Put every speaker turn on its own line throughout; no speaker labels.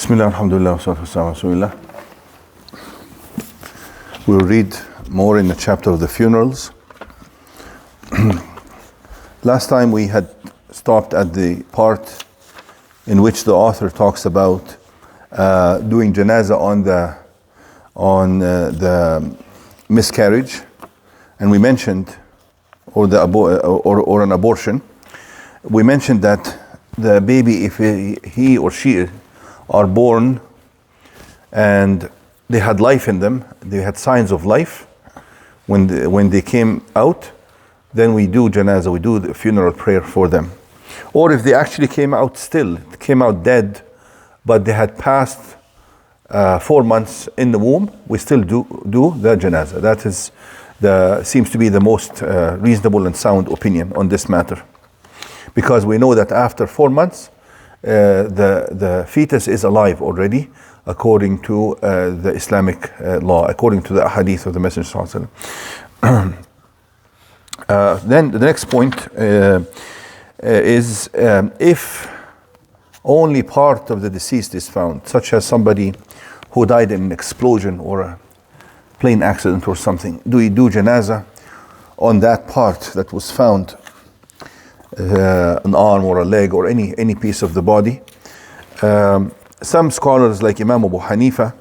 Bismillah, alhamdulillah, wa salatu wassalamu ala Rasulillah. We'll read more in the chapter of the funerals. Last time we had stopped at the part in which the author talks about doing janazah on the miscarriage, and we mentioned, or an abortion. We mentioned that the baby, if he or she are born and they had life in them, they had signs of life when they came out, then we do janazah, we do the funeral prayer for them. Or if they actually came out dead, but they had passed 4 months in the womb, we still do the janazah. That is seems to be the most reasonable and sound opinion on this matter, because we know that after 4 months the fetus is alive already, according to the Islamic law, according to the hadith of the Messenger sallallahu alaihi wasallam. Then the next point is if only part of the deceased is found, such as somebody who died in an explosion or a plane accident or something, do we do janazah on that part that was found, an arm or a leg or any piece of the body? Some scholars like Imam Abu Hanifa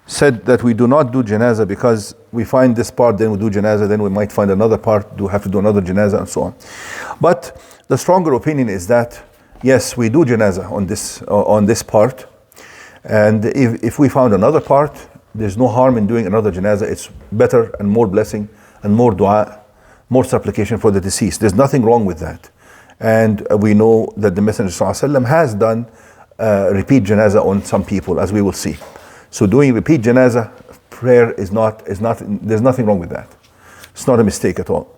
said that we do not do janazah because we find this part, then we do janazah, then we might find another part, have to do another janazah, and so on. But the stronger opinion is that yes, we do janazah on this part, and if we found another part, there's no harm in doing another janazah. It's better and more blessing and more dua, more supplication for the deceased. There's nothing wrong with that. And we know that the Messenger ﷺ has done repeat janazah on some people, as we will see. So doing repeat janazah prayer is not, there's nothing wrong with that. It's not a mistake at all.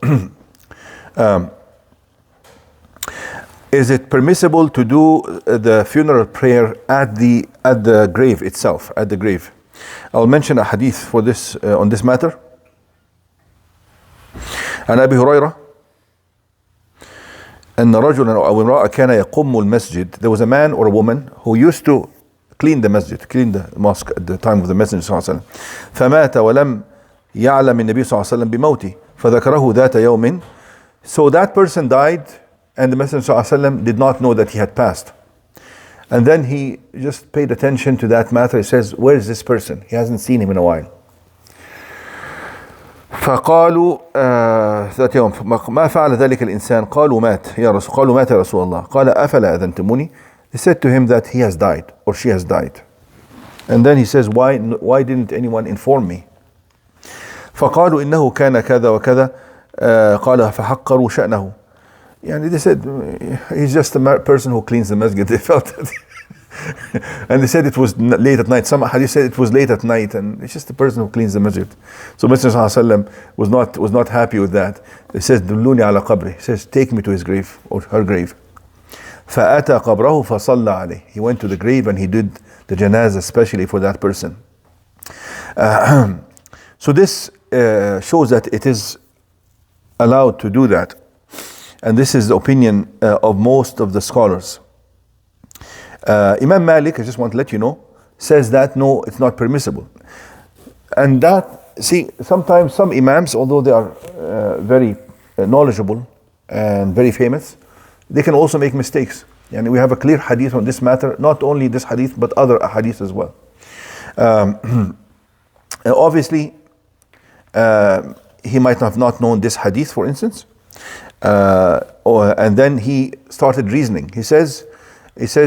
Is it permissible to do the funeral prayer at the grave itself, at the grave? I'll mention a hadith for this on this matter. عن أبي هريرة أن رجلا أو امرأة كان يقم المسجد. There was a man or a woman who used to clean the masjid, clean the mosque at the time of the Messenger صلى الله عليه وسلم. فمات ولم يعلم النبي صلى الله عليه وسلم بموته فذكره ذات يوم. So that person died, and the Messenger صلى الله عليه وسلم did not know that he had passed. And then he just paid attention to that matter. He says, where is this person? He hasn't seen him in a while. فقالوا ذات يوم ما فعل ذلك الإنسان؟ قالوا مات يا رسول الله. قال أفلا أذنتموني. They said to him that he has died or she has died. And then he says, why didn't anyone inform me? فقالوا إنه كان كذا وكذا. قال فحقروا شأنه. يعني they said he's just a person who cleans the masjid. They felt that. And they said it was late at night. Some hadith said it was late at night, and it's just a person who cleans the masjid. So Messenger ﷺ was not happy with that. He says, "Dulluni ala qabri." He says, take me to his grave or her grave. فأتى قبره فصلى عليه. He went to the grave and he did the janazah especially for that person. So this shows that it is allowed to do that, and this is the opinion of most of the scholars. Imam Malik, I just want to let you know, says that no, it's not permissible. And that, see, sometimes some imams, although they are very knowledgeable and very famous, they can also make mistakes. And we have a clear hadith on this matter, not only this hadith, but other hadith as well. Obviously, he might have not known this hadith, for instance, and then he started reasoning. He says,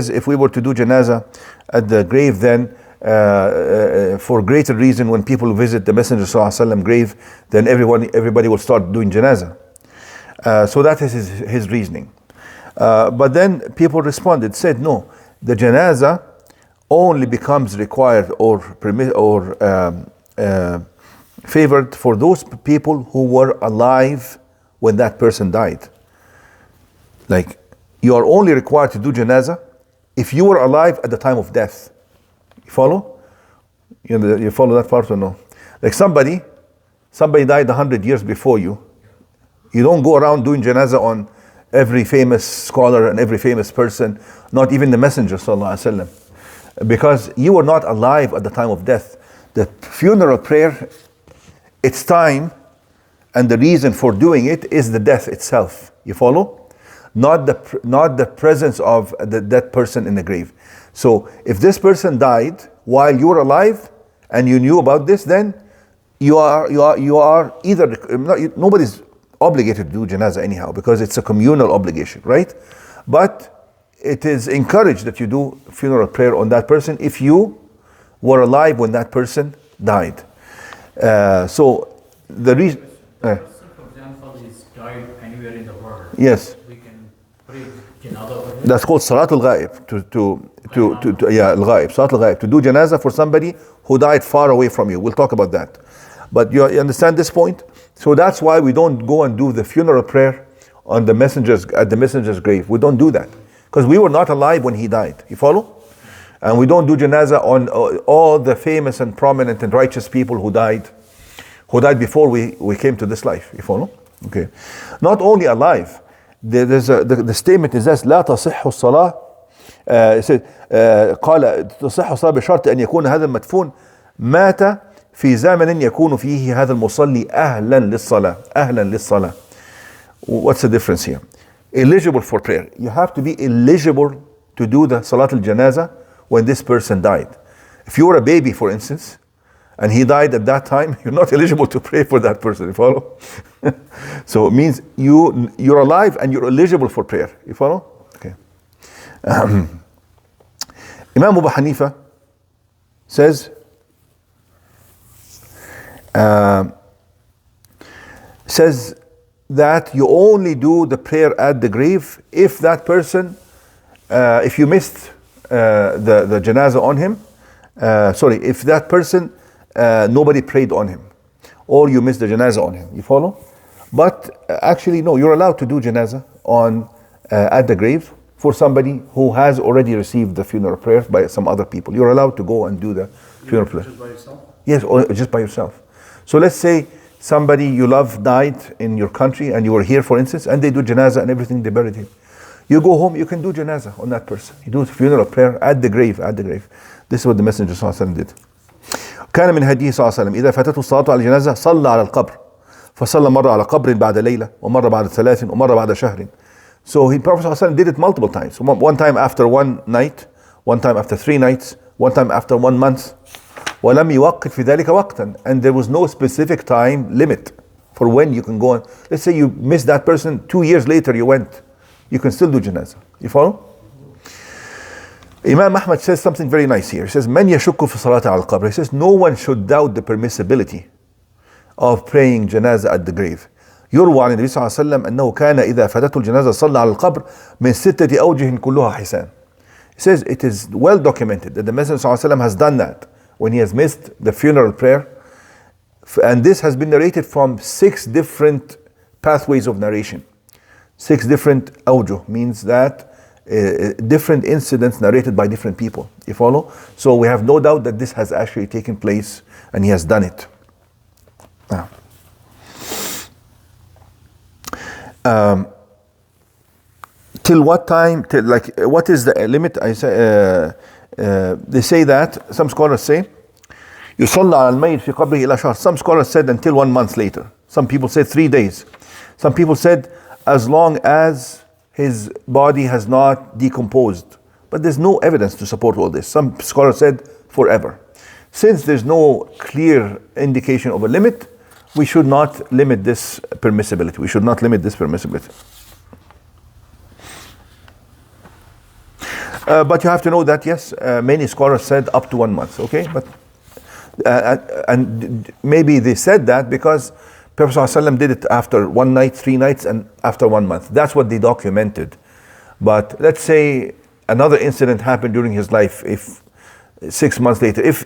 if we were to do janazah at the grave, then for greater reason, when people visit the Messenger ﷺ grave, then everybody will start doing janazah. So that is his reasoning. But then people responded, said, no, the janazah only becomes required or favored for those people who were alive when that person died. Like, you are only required to do janazah if you were alive at the time of death. You follow? You follow that part or no? Like somebody died 100 years before you. You don't go around doing janazah on every famous scholar and every famous person, not even the Messenger sallallahu alaihi wasallam. because you were not alive at the time of death. The funeral prayer, its time and the reason for doing it is the death itself. You follow? Not the presence of the dead person in the grave. So if this person died while you were alive and you knew about this, then you are either, nobody's obligated to do janazah anyhow, because it's a communal obligation, right? But it is encouraged that you do funeral prayer on that person if you were alive when that person died. So the reason.
For example, is died anywhere in the world.
Yes.
We can pray janazah over him.
That's called Salat al-Ghaib. Al-Ghaib, Salat al-Ghaib. To do janazah for somebody who died far away from you. We'll talk about that. But you understand this point? So that's why we don't go and do the funeral prayer on the at the messenger's grave. We don't do that, because we were not alive when he died. You follow? And we don't do janazah on all the famous and prominent and righteous people who died before we came to this life. You follow? Okay. Not only alive, the statement is this: لا تصح الصلاة. قال تصح الصلاة بشرط أن يكون هذا المدفون مات في زمن يكون فيه هذا المصلي أهلا للصلاة. What's the difference here? Eligible for prayer. You have to be eligible to do the Salat al-Janazah when this person died. If you were a baby, for instance, and he died at that time, you're not eligible to pray for that person. You follow? So it means you're alive and you're eligible for prayer. You follow? Okay. Imam Abu Hanifa says, that you only do the prayer at the grave if that person, if you missed the janazah on him, if that person, nobody prayed on him, or you missed the janazah on him. You follow? But actually, no, you're allowed to do janazah at the grave for somebody who has already received the funeral prayer by some other people. You're allowed to go and do the funeral prayer.
Just by yourself?
Yes, or just by yourself. So let's say somebody you love died in your country and you were here, for instance, and they do janazah and everything, they buried him. You go home, you can do janazah on that person. You do funeral prayer at the grave. This is what the Messenger ﷺ did. كان من هديه صلى الله عليه وسلم إذا فاتته الصلاة على الجنازة صلى على القبر فصلى مرة على قبر بعد ليلة ومرة بعد 3 ومرة بعد شهر. So Prophet ﷺ did it multiple times. One time after 1 night, one time after 3 nights, one time after 1 month. ولم يوقت في ذلك وقتا, and there was no specific time limit for when you can go on. Let's say you missed that person 2 years later, you can still do janazah. You follow? Imam Ahmad says something very nice here. He says من يشك في الصلاة على القبر. He says no one should doubt the permissibility of praying janazah at the grave. يروى عن النبي صلى الله عليه وسلم أنه كان إذا فاتته الجنازة صلى على القبر من 6 أوجه كلها حسان. He says it is well documented that the Messenger صلى الله عليه وسلم has done that when he has missed the funeral prayer, and this has been narrated from 6 different pathways of narration. 6 different awjuh means that different incidents narrated by different people. You follow? So we have no doubt that this has actually taken place and he has done it. Now, till what time? What is the limit? I say. They say that, some scholars say, يصلى على الميت في قبره إلى شهر. Some scholars said until 1 month later. Some people said 3 days. Some people said as long as his body has not decomposed. But there's no evidence to support all this. Some scholars said forever. Since there's no clear indication of a limit, we should not limit this permissibility. But you have to know that yes, many scholars said up to 1 month. Okay, but and maybe they said that because Prophet ﷺ did it after 1 night, 3 nights, and after 1 month. That's what they documented. But let's say another incident happened during his life. If 6 months later, if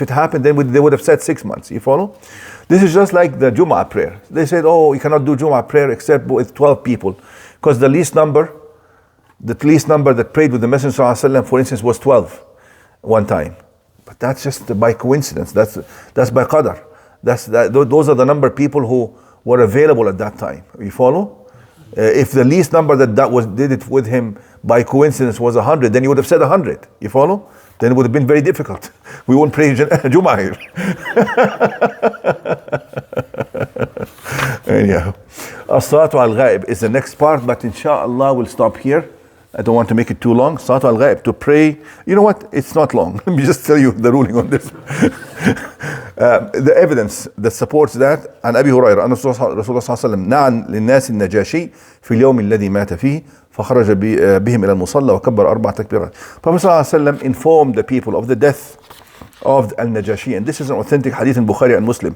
it happened, then they would have said 6 months. You follow? This is just like the Jum'ah prayer. They said, oh, you cannot do Jum'ah prayer except with 12 people, because the least number that prayed with the Messenger ﷺ, for instance, was 12 one time. But that's just by coincidence. That's by qadar. Those are the number of people who were available at that time. You follow? If the least number that did it with him by coincidence was 100, then he would have said 100. You follow? then it would have been very difficult. We won't pray Jum'ah here. Anyhow, As-salatu al-ghaib is the next part, but inshallah we'll stop here. I don't want to make it too long. Salatu al-ghaib, to pray. You know what? It's not long. Let me just tell you the ruling on this. The evidence that supports that, عن أبي هريرة أن رسول الله صلى الله عليه وسلم نعى للناس النجاشي في اليوم الذي مات فيه فخرج بهم إلى المصلى وكبر 4 تكبيرات. Prophet صلى الله عليه وسلم informed the people of the death of Al-Najashi, and this is an authentic hadith in Bukhari and Muslim,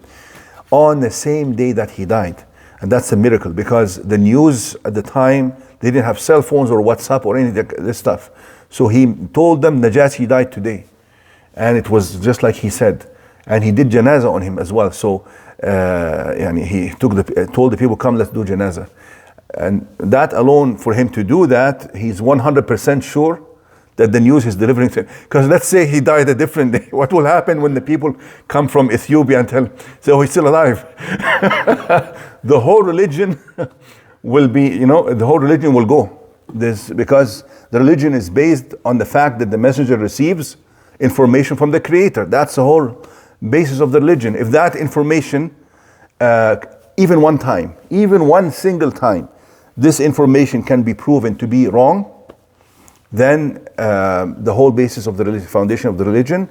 on the same day that he died. And that's a miracle, because the news at the time, they didn't have cell phones or WhatsApp or any of this stuff. So he told them Najashi died today, and it was just like he said. And he did janazah on him as well. So he told the people, come, let's do janazah. And that alone, for him to do that, he's 100% sure that the news is delivering to him. Because let's say he died a different day. What will happen when the people come from Ethiopia and tell, so he's still alive? The whole religion will be, the whole religion will go. Because the religion is based on the fact that the messenger receives information from the Creator. That's the whole basis of the religion. If that information, even one time, even one single time, this information can be proven to be wrong, then the whole basis of the religion, foundation of the religion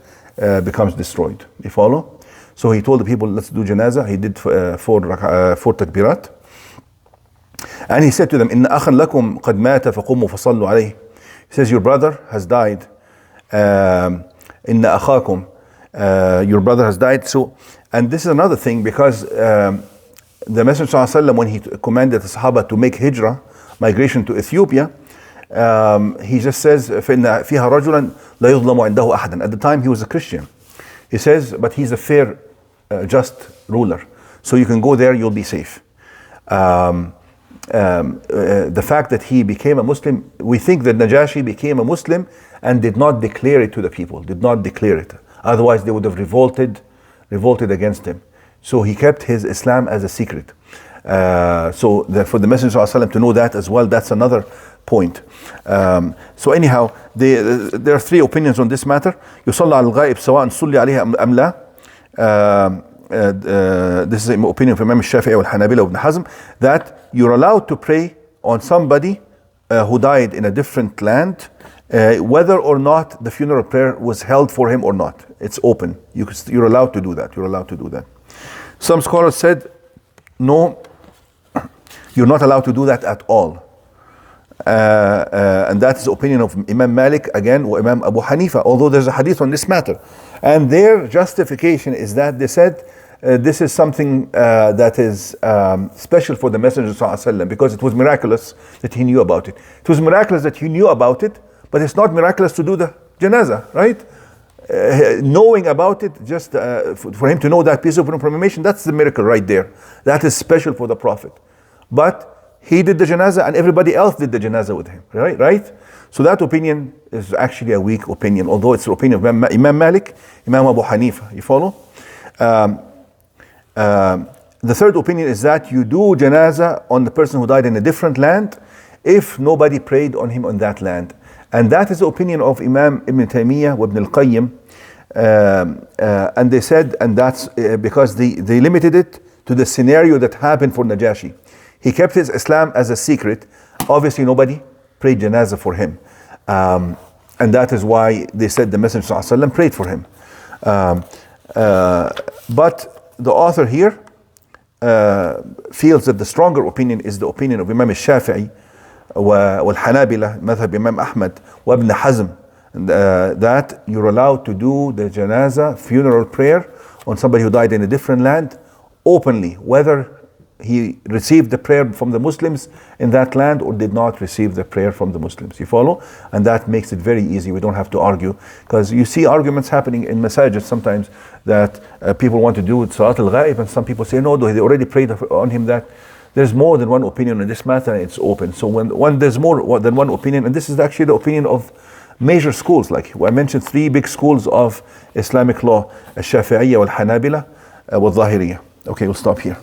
becomes destroyed. You follow? So he told the people, let's do janazah. He did 4 takbirat. And he said to them, إن أخا لكم قد مات فقوموا فصلوا عليه. He says, your brother has died. إن أخاكم, your brother has died. So, and this is another thing, because the Messenger ﷺ, when he commanded the Sahaba to make hijrah, migration to Ethiopia, he just says, فإن فيها رجلا لا يظلم عنده أحدا. At the time he was a Christian. He says, but he's a fair, just ruler. So you can go there, you'll be safe. The fact that he became a Muslim, we think that Najashi became a Muslim and did not declare it to the people, did not declare it. Otherwise they would have revolted against him. So he kept his Islam as a secret. So for the Messenger ﷺ to know that as well, that's another point. So anyhow, there are 3 opinions on this matter. يصلى على الغائب سواء صلي عليه أم لا. This is an opinion from Imam Shafi'i and Hanabila ibn Hazm, that you're allowed to pray on somebody who died in a different land, whether or not the funeral prayer was held for him or not. It's open. You're allowed to do that. You're allowed to do that. Some scholars said, no, you're not allowed to do that at all. And that is the opinion of Imam Malik, again, or Imam Abu Hanifa, although there's a hadith on this matter. And their justification is that they said, this is something that is special for the Messenger ﷺ, because it was miraculous that he knew about it. It was miraculous that he knew about it, but it's not miraculous to do the janazah, right? Knowing about it, just for him to know that piece of information, that's the miracle right there. That is special for the Prophet. But he did the janazah and everybody else did the janazah with him, right? So that opinion is actually a weak opinion, although it's the opinion of Imam Malik, Imam Abu Hanifa. You follow? The third opinion is that you do janazah on the person who died in a different land if nobody prayed on him on that land. And that is the opinion of Imam Ibn Taymiyyah wa Ibn al-Qayyim. And they said, and that's because they limited it to the scenario that happened for Najashi. He kept his Islam as a secret. Obviously nobody prayed janazah for him. And that is why they said the Messenger ﷺ prayed for him. But the author here feels that the stronger opinion is the opinion of Imam al-Shafi'i والحنابلة, مذهب Imam Ahmad وابن Hazm, that you're allowed to do the janazah funeral prayer on somebody who died in a different land openly, whether he received the prayer from the Muslims in that land or did not receive the prayer from the Muslims. You follow? And that makes it very easy. We don't have to argue, because you see arguments happening in masajid sometimes that people want to do with Salat al-Ghaib, and some people say, no, they already prayed on him. That there's more than one opinion on this matter, and it's open. So when there's more than one opinion, and this is actually the opinion of major schools, like I mentioned 3 big schools of Islamic law, al-Shafi'iyya wal-Hanabila wal-Zahiriyya. Okay, we'll stop here.